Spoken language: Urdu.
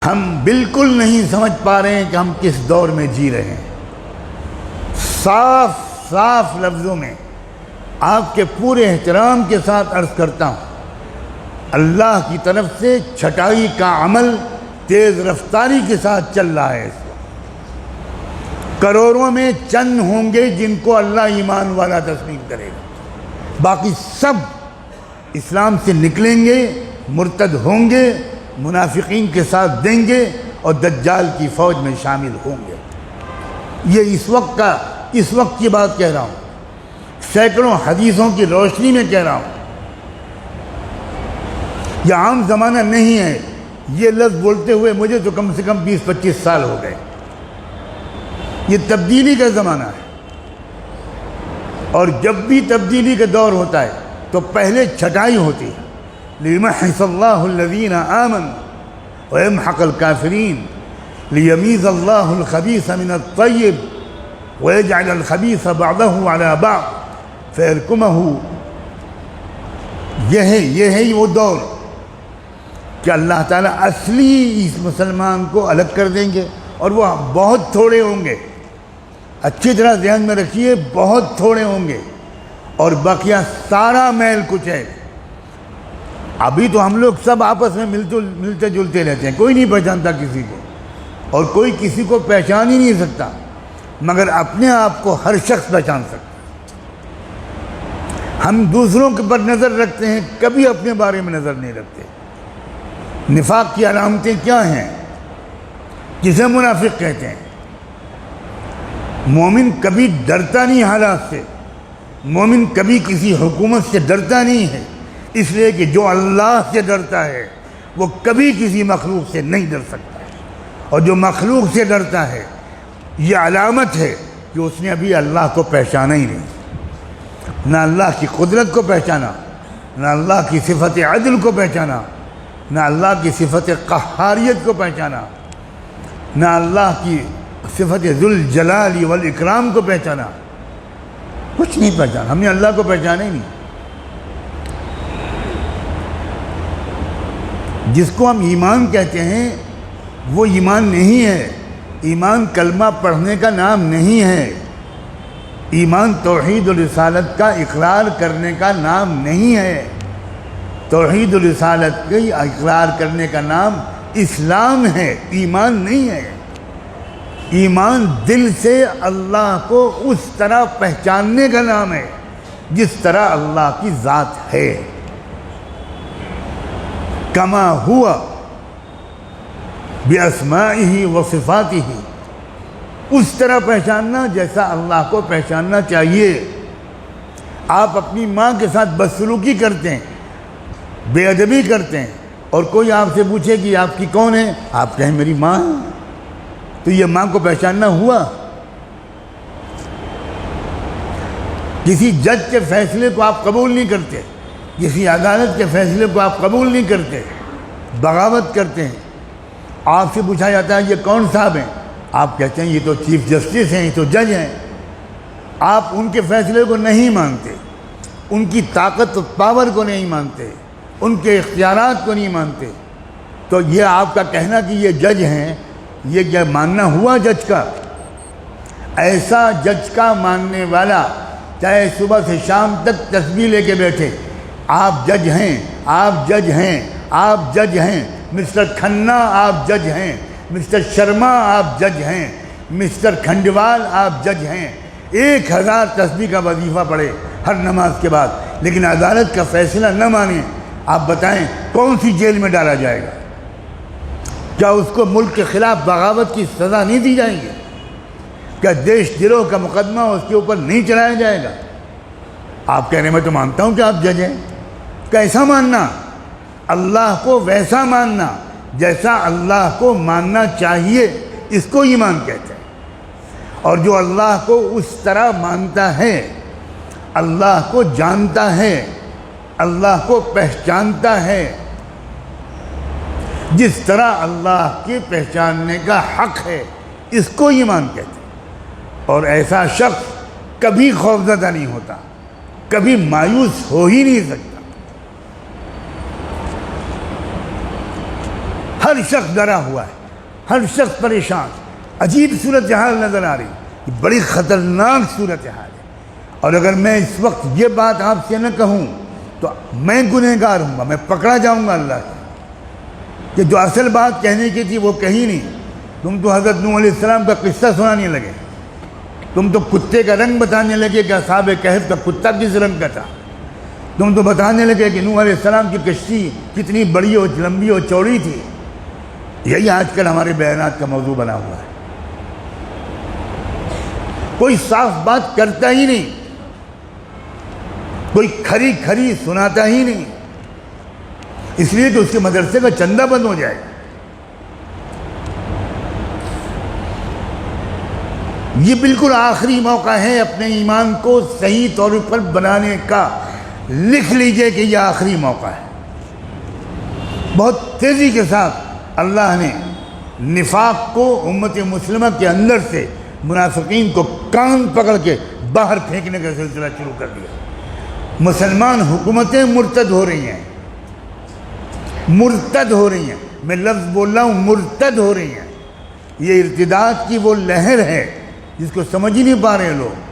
ہم بالکل نہیں سمجھ پا رہے ہیں کہ ہم کس دور میں جی رہے ہیں۔ صاف صاف لفظوں میں آپ کے پورے احترام کے ساتھ عرض کرتا ہوں، اللہ کی طرف سے چھٹائی کا عمل تیز رفتاری کے ساتھ چل رہا ہے۔ اس وقت کروڑوں میں چند ہوں گے جن کو اللہ ایمان والا تسلیم کرے گا، باقی سب اسلام سے نکلیں گے، مرتد ہوں گے، منافقین کے ساتھ دیں گے اور دجال کی فوج میں شامل ہوں گے۔ یہ اس وقت کی بات کہہ رہا ہوں، سینکڑوں حدیثوں کی روشنی میں کہہ رہا ہوں۔ یہ عام زمانہ نہیں ہے، یہ لفظ بولتے ہوئے مجھے تو کم سے کم 20-25 سال ہو گئے۔ یہ تبدیلی کا زمانہ ہے، اور جب بھی تبدیلی کا دور ہوتا ہے تو پہلے چھٹائی ہوتی ہے۔ لِيُمَحِّصَ اللَّهُ الَّذِينَ آمَنُوا وَيَمْحَقَ الْكَافِرِينَ لِيَمِيزَ اللَّهُ الْخَبِيثَ مِنَ الطَّيِّبِ وَيَجْعَلَ الْخَبِيثَ بَعْضَهُ عَلَى بَعْضٍ فَيَرْكُمَهُ۔ یہ ہے وہ دور کہ اللہ تعالیٰ اصلی اس مسلمان کو الگ کر دیں گے، اور وہ بہت تھوڑے ہوں گے۔ اچھی طرح ذہن میں رکھیے، بہت تھوڑے ہوں گے، اور بقیہ سارا میل کچھ ہے۔ ابھی تو ہم لوگ سب آپس میں ملتے جلتے رہتے ہیں، کوئی نہیں پہچانتا کسی کو، اور کوئی کسی کو پہچان ہی نہیں سکتا، مگر اپنے آپ کو ہر شخص پہچان سکتا۔ ہم دوسروں کے پر نظر رکھتے ہیں، کبھی اپنے بارے میں نظر نہیں رکھتے۔ نفاق کی علامتیں کیا ہیں؟ جسے منافق کہتے ہیں۔ مومن کبھی ڈرتا نہیں حالات سے، مومن کبھی کسی حکومت سے ڈرتا نہیں ہے، اس لیے کہ جو اللہ سے ڈرتا ہے وہ کبھی کسی مخلوق سے نہیں ڈر سکتا، اور جو مخلوق سے ڈرتا ہے یہ علامت ہے کہ اس نے ابھی اللہ کو پہچانا ہی نہیں، نہ اللہ کی قدرت کو پہچانا، نہ اللہ کی صفت عدل کو پہچانا، نہ اللہ کی صفت قہاریت کو پہچانا، نہ اللہ کی صفت ذوالجلال والاکرام کو پہچانا، کچھ نہیں پہچانا۔ ہم نے اللہ کو پہچانا ہی نہیں۔ جس کو ہم ایمان کہتے ہیں وہ ایمان نہیں ہے۔ ایمان کلمہ پڑھنے کا نام نہیں ہے، ایمان توحید و رسالت کا اقرار کرنے کا نام نہیں ہے۔ توحید و رسالت کے اقرار کرنے کا نام اسلام ہے، ایمان نہیں ہے۔ ایمان دل سے اللہ کو اس طرح پہچاننے کا نام ہے جس طرح اللہ کی ذات ہے، کما ہوا بِأَسْمَائِهِ وَصِفَاتِهِ، اس طرح پہچاننا جیسا اللہ کو پہچاننا چاہیے۔ آپ اپنی ماں کے ساتھ بدسلوکی کرتے ہیں، بے ادبی کرتے ہیں، اور کوئی آپ سے پوچھے کہ آپ کی کون ہے، آپ کہیں میری ماں ہے، تو یہ ماں کو پہچاننا ہوا؟ کسی جج کے فیصلے کو آپ قبول نہیں کرتے، کسی عدالت کے فیصلے کو آپ قبول نہیں کرتے، بغاوت کرتے ہیں۔ آپ سے پوچھا جاتا ہے یہ کون صاحب ہیں، آپ کہتے ہیں یہ تو چیف جسٹس ہیں، یہ تو جج ہیں۔ آپ ان کے فیصلے کو نہیں مانتے، ان کی طاقت و پاور کو نہیں مانتے، ان کے اختیارات کو نہیں مانتے، تو یہ آپ کا کہنا کہ یہ جج ہیں، یہ کیا ماننا ہوا جج کا؟ ایسا جج کا ماننے والا چاہے صبح سے شام تک تسبیح لے کے بیٹھے، آپ جج ہیں، آپ جج ہیں، آپ جج ہیں، مسٹر کھنہ آپ جج ہیں، مسٹر شرما آپ جج ہیں، مسٹر کھنڈوال آپ جج ہیں، 1000 تسبیح کا وظیفہ پڑھے ہر نماز کے بعد، لیکن عدالت کا فیصلہ نہ مانیں، آپ بتائیں کون سی جیل میں ڈالا جائے گا؟ کیا اس کو ملک کے خلاف بغاوت کی سزا نہیں دی جائے گی؟ کیا دیش دروہ کا مقدمہ اس کے اوپر نہیں چلایا جائے گا؟ آپ کہہ رہے ہیں میں تو مانتا ہوں کہ آپ جج ہیں۔ کیسا ماننا؟ اللہ کو ویسا ماننا جیسا اللہ کو ماننا چاہیے، اس کو ایمان کہتے ہیں۔ اور جو اللہ کو اس طرح مانتا ہے، اللہ کو جانتا ہے، اللہ کو پہچانتا ہے جس طرح اللہ کے پہچاننے کا حق ہے، اس کو ایمان کہتے ہیں۔ اور ایسا شخص کبھی خوفزدہ نہیں ہوتا، کبھی مایوس ہو ہی نہیں سکتا۔ ہر شخص ڈرا ہوا ہے، ہر شخص پریشان، عجیب صورتحال نظر آ رہی، یہ بڑی خطرناک صورتحال ہے۔ اور اگر میں اس وقت یہ بات آپ سے نہ کہوں تو میں گنہگار ہوں گا، میں پکڑا جاؤں گا اللہ سے، کہ جو اصل بات کہنے کی تھی وہ کہی نہیں۔ تم تو حضرت نوح علیہ السلام کا قصہ سنانے لگے، تم تو کتے کا رنگ بتانے لگے کہ اصحاب کہف کا کتا کس رنگ کا تھا، تم تو بتانے لگے کہ نوح علیہ السلام کی کشتی کتنی بڑی اور لمبی اور چوڑی تھی۔ یہی آج کل ہمارے بیانات کا موضوع بنا ہوا ہے، کوئی صاف بات کرتا ہی نہیں، کوئی کھری کھری سناتا ہی نہیں، اس لیے کہ اس کے مدرسے کا چندہ بند ہو جائے گا۔ یہ بالکل آخری موقع ہے اپنے ایمان کو صحیح طور پر بنانے کا، لکھ لیجئے کہ یہ آخری موقع ہے۔ بہت تیزی کے ساتھ اللہ نے نفاق کو امت مسلمہ کے اندر سے منافقین کو کان پکڑ کے باہر پھینکنے کا سلسلہ شروع کر دیا۔ مسلمان حکومتیں مرتد ہو رہی ہیں، مرتد ہو رہی ہیں، میں لفظ بول رہا ہوں مرتد ہو رہی ہیں۔ یہ ارتداد کی وہ لہر ہے جس کو سمجھ ہی نہیں پا رہے لوگ۔